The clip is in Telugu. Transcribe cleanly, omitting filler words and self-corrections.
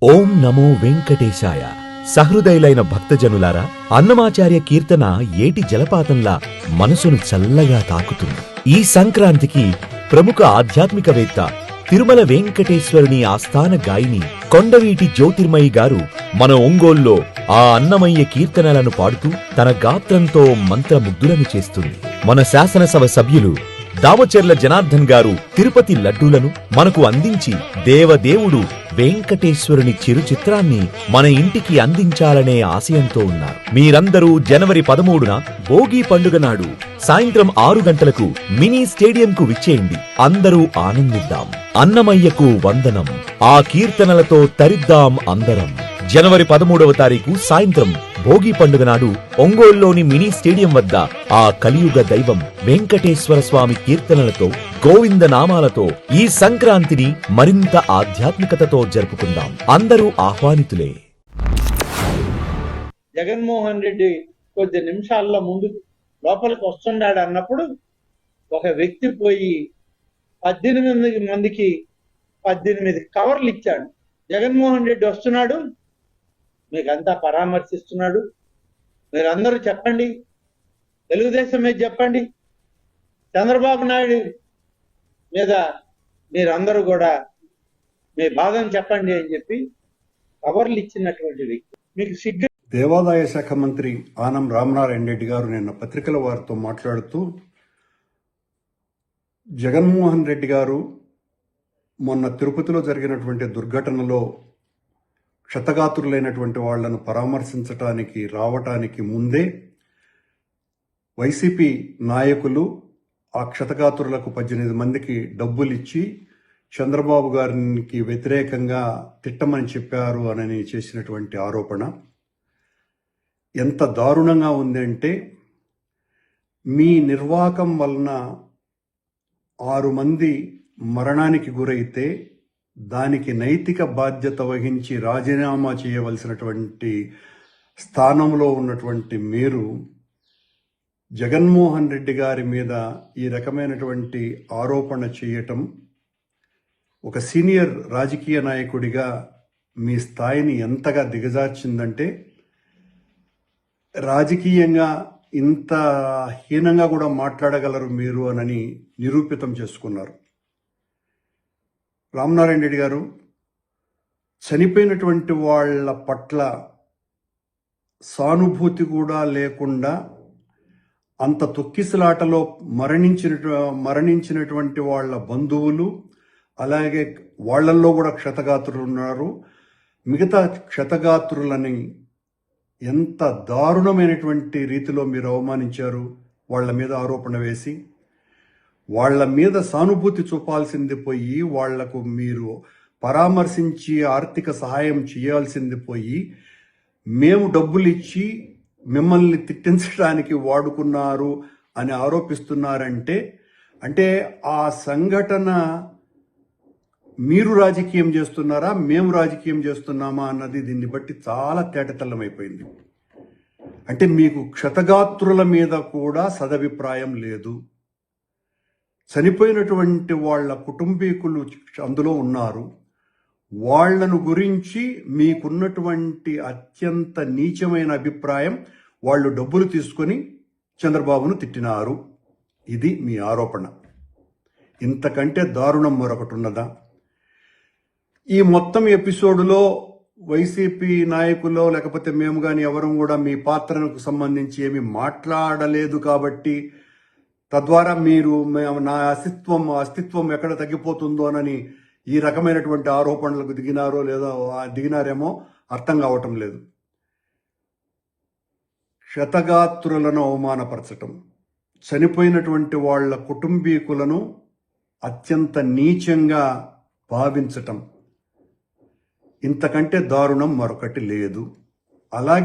ఓం నమో వెంకటేశాయ. సహృదయులైన భక్తజనులారా, అన్నమాచార్య కీర్తన ఏటి జలపాతంలా మనసును చల్లగా తాకుతుంది. ఈ సంక్రాంతికి ప్రముఖ ఆధ్యాత్మికవేత్త తిరుమల వెంకటేశ్వరుని ఆస్థాన గాయని కొండవీటి జ్యోతిర్మయి గారు మన ఒంగోల్లో ఆ అన్నమయ్య కీర్తనలను పాడుతూ తన గాత్రంతో మంత్రముగ్ధులను చేస్తుంది. మన శాసనసభ సభ్యులు దామచర్ల జనార్దన్ గారు తిరుపతి లడ్డూలను మనకు అందించి దేవదేవుడు వెంకటేశ్వరుని చిరు చిత్రాన్ని మన ఇంటికి అందించాలనే ఆశయంతో ఉన్నారు. మీరందరూ జనవరి 13న భోగి పండుగ నాడు సాయంత్రం 6 గంటలకు మినీ స్టేడియంకు విచ్చేయండి. అందరూ ఆనందిద్దాం. అన్నమయ్యకు వందనం. ఆ కీర్తనలతో తరిద్దాం అందరం. జనవరి 13వ తారీఖు సాయంత్రం భోగి పండుగ నాడు ఒంగోలులోని మినీ స్టేడియం వద్ద ఆ కలియుగ దైవం వెంకటేశ్వర స్వామి కీర్తనలతో, గోవింద నామాలతో ఈ సంక్రాంతిని మరింత ఆధ్యాత్మికతతో జరుపుకుందాం. అందరూ ఆహ్వానితులే. జగన్మోహన్ రెడ్డి కొద్ది నిమిషాల్లో ముందు లోపలికి వస్తున్నాడు అన్నప్పుడు ఒక వ్యక్తి పోయి 18 మందికి 18 కవర్లు ఇచ్చాడు. జగన్మోహన్ రెడ్డి వస్తున్నాడు, మీకంతా పరామర్శిస్తున్నాడు, మీరందరూ చెప్పండి, తెలుగుదేశం మీద చెప్పండి, చంద్రబాబు నాయుడు మీద మీరందరూ కూడా మీ బాధను చెప్పండి అని చెప్పి కవర్లు ఇచ్చినటువంటి వ్యక్తి. మీకు సిగ్గు. దేవాదాయ శాఖ మంత్రి ఆనం రామనారాయణ రెడ్డి గారు నిన్న పత్రికల వారితో మాట్లాడుతూ, జగన్మోహన్ రెడ్డి గారు మొన్న తిరుపతిలో జరిగినటువంటి దుర్ఘటనలో క్షతగాత్రులైనటువంటి వాళ్లను పరామర్శించటానికి రావటానికి ముందే వైసీపీ నాయకులు ఆ క్షతగాత్రులకు 18 మందికి డబ్బులిచ్చి చంద్రబాబు గారికి వ్యతిరేకంగా తిట్టమని చెప్పారు అని చేసినటువంటి ఆరోపణ ఎంత దారుణంగా ఉంది అంటే, మీ నిర్వాకం వలన 6 మంది మరణానికి గురైతే దానికి నైతిక బాధ్యత వహించి రాజీనామా చేయవలసినటువంటి స్థానంలో ఉన్నటువంటి మీరు జగన్మోహన్ రెడ్డి గారి మీద ఈ రకమైనటువంటి ఆరోపణ చేయటం ఒక సీనియర్ రాజకీయ నాయకుడిగా మీ స్థాయిని ఎంతగా దిగజార్చిందంటే, రాజకీయంగా ఇంత హీనంగా కూడా మాట్లాడగలరు మీరు అని నిరూపితం చేసుకున్నారు. రామనారాయణ రెడ్డి గారు, చనిపోయినటువంటి వాళ్ళ పట్ల సానుభూతి కూడా లేకుండా అంత తొక్కిసలాటలో మరణించినటువంటి వాళ్ళ బంధువులు, అలాగే వాళ్లల్లో కూడా క్షతగాత్రులు ఉన్నారు. మిగతా క్షతగాత్రులని ఎంత దారుణమైనటువంటి రీతిలో మీరు అవమానించారు. వాళ్ళ మీద ఆరోపణ వేసి వాళ్ళ మీద సానుభూతి చూపాల్సింది పోయి, వాళ్లకు మీరు పరామర్శించి ఆర్థిక సహాయం చేయాల్సింది పోయి, మేము డబ్బులు ఇచ్చి మిమ్మల్ని తిట్టించడానికి వాడుకున్నారు అని ఆరోపిస్తున్నారంటే, అంటే ఆ సంఘటన మీరు రాజకీయం చేస్తున్నారా, మేము రాజకీయం చేస్తున్నామా అన్నది దీన్ని బట్టి చాలా తేటతెల్లమైపోయింది. అంటే మీకు క్షతగాత్రుల మీద కూడా సదభిప్రాయం లేదు. చనిపోయినటువంటి వాళ్ళ కుటుంబీకులు అందులో ఉన్నారు. వాళ్లను గురించి మీకున్నటువంటి అత్యంత నీచమైన అభిప్రాయం, వాళ్ళు డబ్బులు తీసుకొని చంద్రబాబును తిట్టినారు. ఇది మీ ఆరోపణ. ఇంతకంటే దారుణం మరొకటి ఉన్నదా? ఈ మొత్తం ఎపిసోడ్లో వైసీపీ నాయకులో లేకపోతే మేము కానీ ఎవరు కూడా మీ పాత్రకు సంబంధించి ఏమి మాట్లాడలేదు కాబట్టి, తద్వారా మీరు నా అస్తిత్వం ఎక్కడ తగ్గిపోతుందోనని ఈ రకమైనటువంటి ఆరోపణలకు దిగినారేమో అర్థం కావటం లేదు. క్షతగాత్రులను అవమానపరచటం, చనిపోయినటువంటి వాళ్ళ కుటుంబీకులను అత్యంత నీచంగా భావించటం, ఇంతకంటే దారుణం మరొకటి లేదు. అలాగే